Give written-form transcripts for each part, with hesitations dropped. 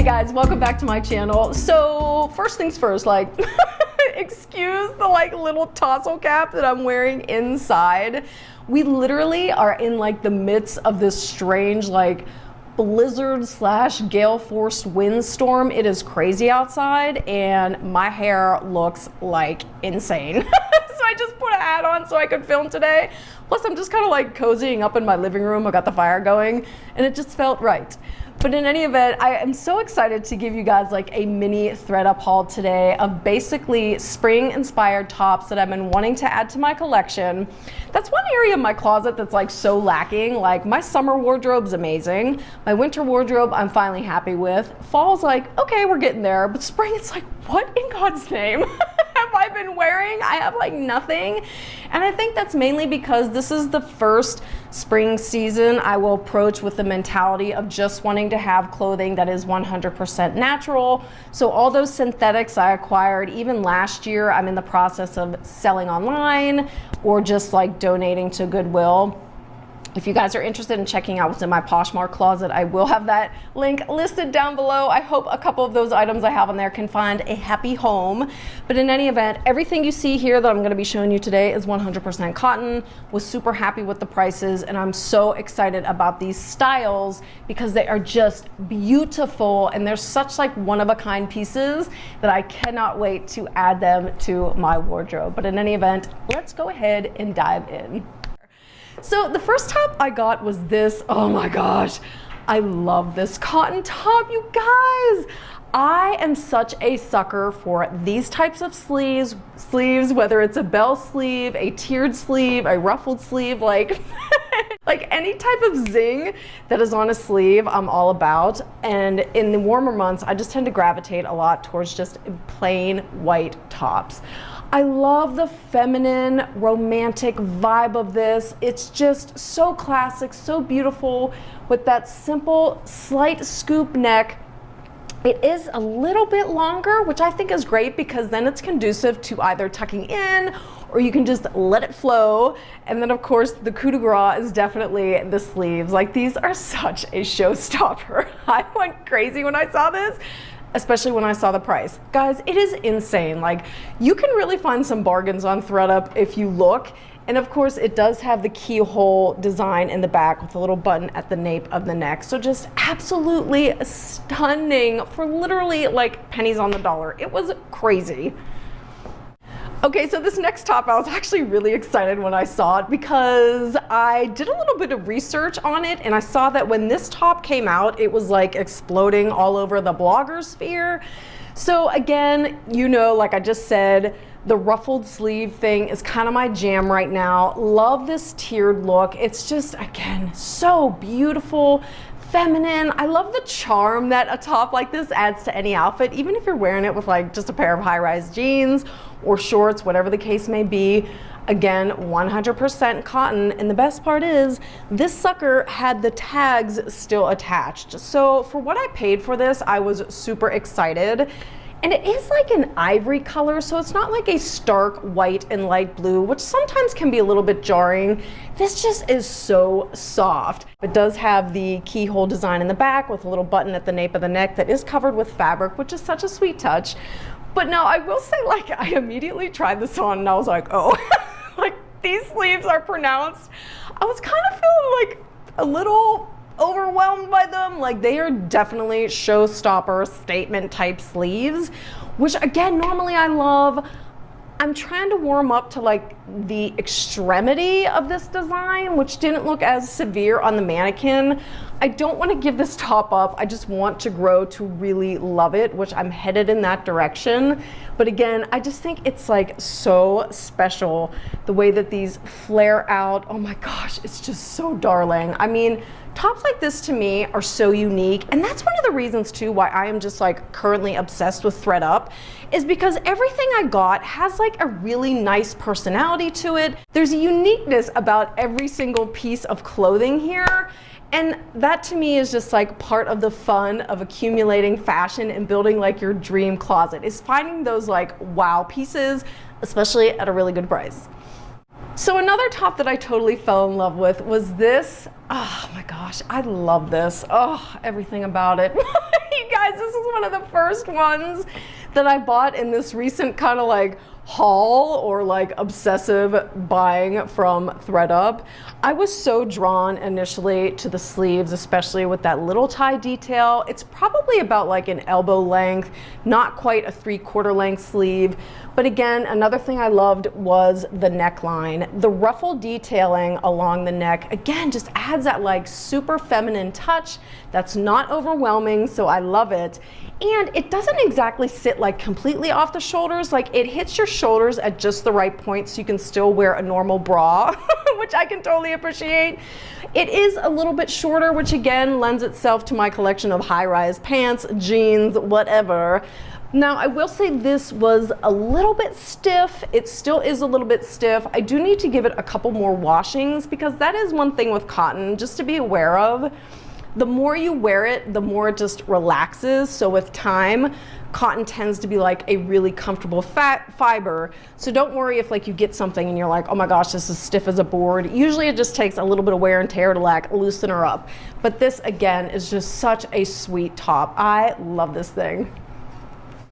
guys, welcome back to my channel. So first things first, like excuse the like little tassel cap that I'm wearing inside. We literally are in like the midst of this strange like blizzard slash gale force windstorm. It is crazy outside and my hair looks like insane. So I just put a hat on so I could film today. Plus I'm just kind of like cozying up in my living room. I got the fire going and it just felt right. But in any event, I am so excited to give you guys like a mini ThredUP haul today of basically spring inspired tops that I've been wanting to add to my collection. That's one area of my closet that's like so lacking. Like my summer wardrobe's amazing. My winter wardrobe I'm finally happy with. Fall's like, okay, we're getting there. But spring, it's like, what in God's name have I been wearing? I have like nothing. And I think that's mainly because this is the first spring season I will approach with the mentality of just wanting to have clothing that is 100% natural. So all those synthetics I acquired even last year, I'm in the process of selling online or just like donating to Goodwill. If you guys are interested in checking out what's in my Poshmark closet, I will have that link listed down below. I hope a couple of those items I have on there can find a happy home. But in any event, everything you see here that I'm going to be showing you today is 100% cotton. Was super happy with the prices, and I'm so excited about these styles because they are just beautiful and they're such like one-of-a-kind pieces that I cannot wait to add them to my wardrobe. But in any event, let's go ahead and dive in. So the first top I got was this. Oh my gosh, I love this cotton top, you guys. I am such a sucker for these types of sleeves, whether it's a bell sleeve, a tiered sleeve, a ruffled sleeve, like like any type of zing that is on a sleeve, I'm all about. And in the warmer months, I just tend to gravitate a lot towards just plain white tops. I love the feminine, romantic vibe of this. It's just so classic, so beautiful with that simple, slight scoop neck. It is a little bit longer, which I think is great because then it's conducive to either tucking in or you can just let it flow. And then of course the coup de grace is definitely the sleeves. Like these are such a showstopper. I went crazy when I saw this, especially when I saw the price. Guys, it is insane. Like you can really find some bargains on ThredUP if you look. And of course it does have the keyhole design in the back with a little button at the nape of the neck. So just absolutely stunning for literally like pennies on the dollar. It was crazy. Okay, so this next top, I was actually really excited when I saw it because I did a little bit of research on it and I saw that when this top came out, it was like exploding all over the blogger sphere. So again, you know, like I just said, the ruffled sleeve thing is kind of my jam right now. Love this tiered look. It's just, again, so beautiful, feminine. I love the charm that a top like this adds to any outfit, even if you're wearing it with like just a pair of high-rise jeans or shorts, whatever the case may be. Again, 100% cotton, and the best part is this sucker had the tags still attached. So for what I paid for this, I was super excited. And it is like an ivory color, so it's not like a stark white and light blue, which sometimes can be a little bit jarring. This just is so soft. It does have the keyhole design in the back with a little button at the nape of the neck that is covered with fabric, which is such a sweet touch. But no, I will say, like, I immediately tried this on and I was like, oh, like these sleeves are pronounced. I was kind of feeling like a little overwhelmed by them. Like they are definitely showstopper statement type sleeves, which again, normally I love. I'm trying to warm up to like the extremity of this design, which didn't look as severe on the mannequin. I don't want to give this top up. I just want to grow to really love it, which I'm headed in that direction. But again, I just think it's like so special the way that these flare out. Oh my gosh, it's just so darling. I mean, tops like this to me are so unique, and that's one of the reasons too why I am just like currently obsessed with ThredUP, is because everything I got has like a really nice personality to it. There's a uniqueness about every single piece of clothing here, and that to me is just like part of the fun of accumulating fashion and building like your dream closet, is finding those like wow pieces, especially at a really good price. So another top that I totally fell in love with was this. Oh my gosh, I love this. Oh, everything about it. You guys, this is one of the first ones that I bought in this recent kind of like haul or like obsessive buying from ThredUP. I was so drawn initially to the sleeves, especially with that little tie detail. It's probably about like an elbow length, not quite a 3/4 length sleeve. But again, another thing I loved was the neckline. The ruffle detailing along the neck, again, just adds that like super feminine touch that's not overwhelming, so I love it. And it doesn't exactly sit like completely off the shoulders, like it hits your shoulders at just the right point so you can still wear a normal bra, which I can totally appreciate. It is a little bit shorter, which again lends itself to my collection of high-rise pants, jeans, whatever. Now, I will say this was a little bit stiff. It still is a little bit stiff. I do need to give it a couple more washings because that is one thing with cotton, just to be aware of. The more you wear it, the more it just relaxes. So with time, cotton tends to be like a really comfortable fiber. So don't worry if like you get something and you're like, oh my gosh, this is stiff as a board. Usually it just takes a little bit of wear and tear to like loosen her up. But this again is just such a sweet top. I love this thing.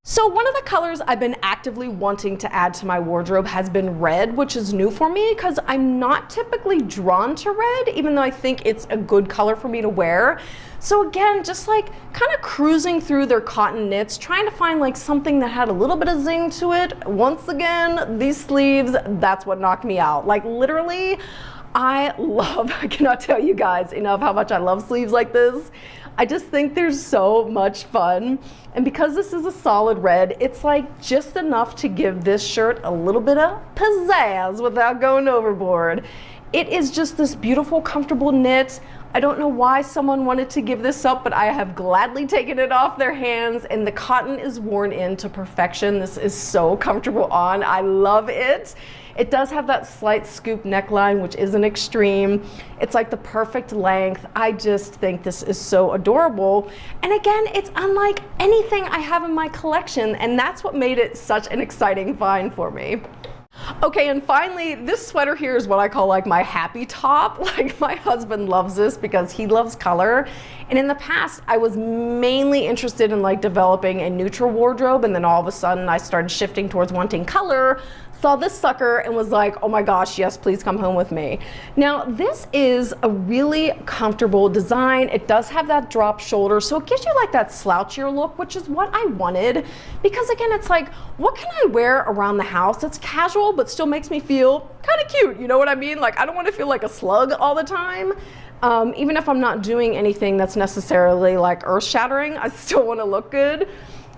So one of the colors I've been actively wanting to add to my wardrobe has been red, which is new for me because I'm not typically drawn to red, even though I think it's a good color for me to wear. So again, just like kind of cruising through their cotton knits, trying to find like something that had a little bit of zing to it. Once again, these sleeves, that's what knocked me out. Like literally, I cannot tell you guys enough how much I love sleeves like this. I just think they're so much fun. And because this is a solid red, it's like just enough to give this shirt a little bit of pizzazz without going overboard. It is just this beautiful, comfortable knit. I don't know why someone wanted to give this up, but I have gladly taken it off their hands, and the cotton is worn in to perfection. This is so comfortable on. I love it. It does have that slight scoop neckline, which isn't extreme. It's like the perfect length. I just think this is so adorable. And again, it's unlike anything I have in my collection, and that's what made it such an exciting find for me. Okay, and finally, this sweater here is what I call like my happy top. Like my husband loves this because he loves color. And in the past, I was mainly interested in like developing a neutral wardrobe, and then all of a sudden I started shifting towards wanting color. Saw this sucker and was like, oh my gosh, yes, please come home with me. Now, this is a really comfortable design. It does have that drop shoulder, so it gives you like that slouchier look, which is what I wanted. Because again, it's like, what can I wear around the house that's casual, but still makes me feel kind of cute? You know what I mean? Like, I don't want to feel like a slug all the time. Even if I'm not doing anything that's necessarily like earth-shattering, I still want to look good.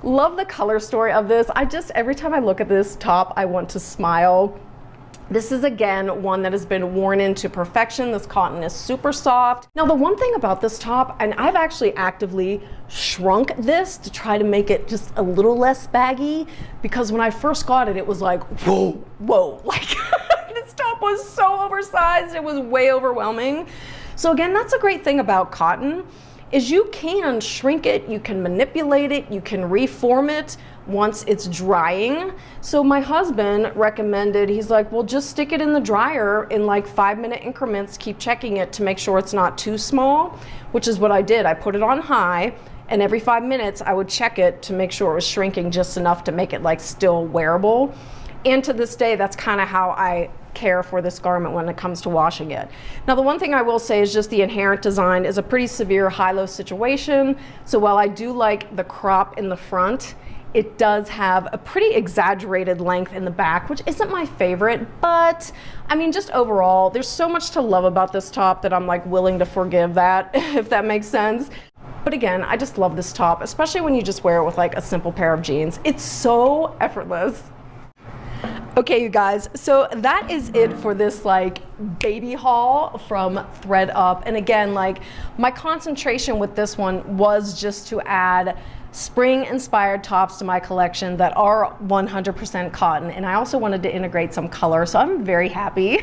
Love the color story of this. Every time I look at this top, I want to smile. This is again one that has been worn into perfection. This cotton is super soft. Now the one thing about this top, and I've actually actively shrunk this to try to make it just a little less baggy, because when I first got it, it was like, whoa, like this top was so oversized, it was way overwhelming. So again, that's a great thing about cotton, is you can shrink it, you can manipulate it, you can reform it once it's drying. So my husband recommended, he's like, well, just stick it in the dryer in like 5-minute increments, keep checking it to make sure it's not too small, which is what I did. I put it on high, and every 5 minutes I would check it to make sure it was shrinking just enough to make it like still wearable. And to this day, that's kind of how I care for this garment when it comes to washing it. Now the one thing I will say is just the inherent design is a pretty severe high-low situation. So while I do like the crop in the front, it does have a pretty exaggerated length in the back, which isn't my favorite, but I mean, just overall, there's so much to love about this top that I'm like willing to forgive that, if that makes sense. But again, I just love this top, especially when you just wear it with like a simple pair of jeans. It's so effortless. Okay, you guys, so that is it for this like baby haul from ThredUP. And again, like my concentration with this one was just to add spring inspired tops to my collection that are 100% cotton. And I also wanted to integrate some color, so I'm very happy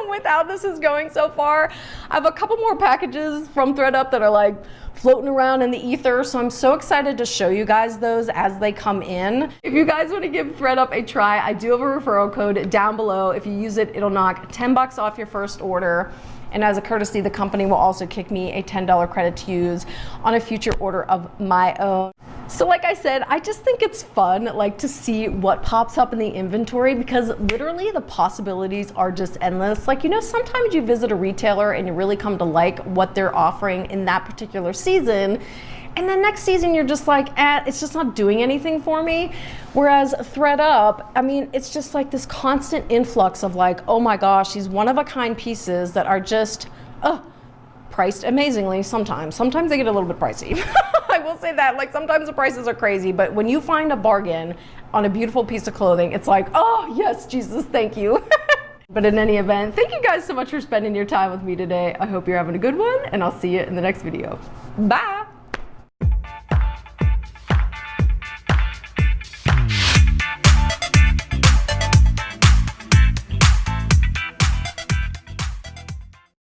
with how this is going so far. I have a couple more packages from ThredUP that are like floating around in the ether, so I'm so excited to show you guys those as they come in. If you guys want to give ThredUP a try, I do have a referral code down below. If you use it, it'll knock 10 bucks off your first order. And as a courtesy, the company will also kick me a $10 credit to use on a future order of my own. So like I said, I just think it's fun like to see what pops up in the inventory, because literally the possibilities are just endless. Like, you know, sometimes you visit a retailer and you really come to like what they're offering in that particular season, and then next season you're just like, it's just not doing anything for me. Whereas ThredUP, I mean, it's just like this constant influx of like, oh my gosh, these one-of-a-kind pieces that are just priced amazingly sometimes. Sometimes they get a little bit pricey. I will say that, like sometimes the prices are crazy, but when you find a bargain on a beautiful piece of clothing, it's like, oh yes, Jesus, thank you. But in any event, thank you guys so much for spending your time with me today. I hope you're having a good one, and I'll see you in the next video. Bye.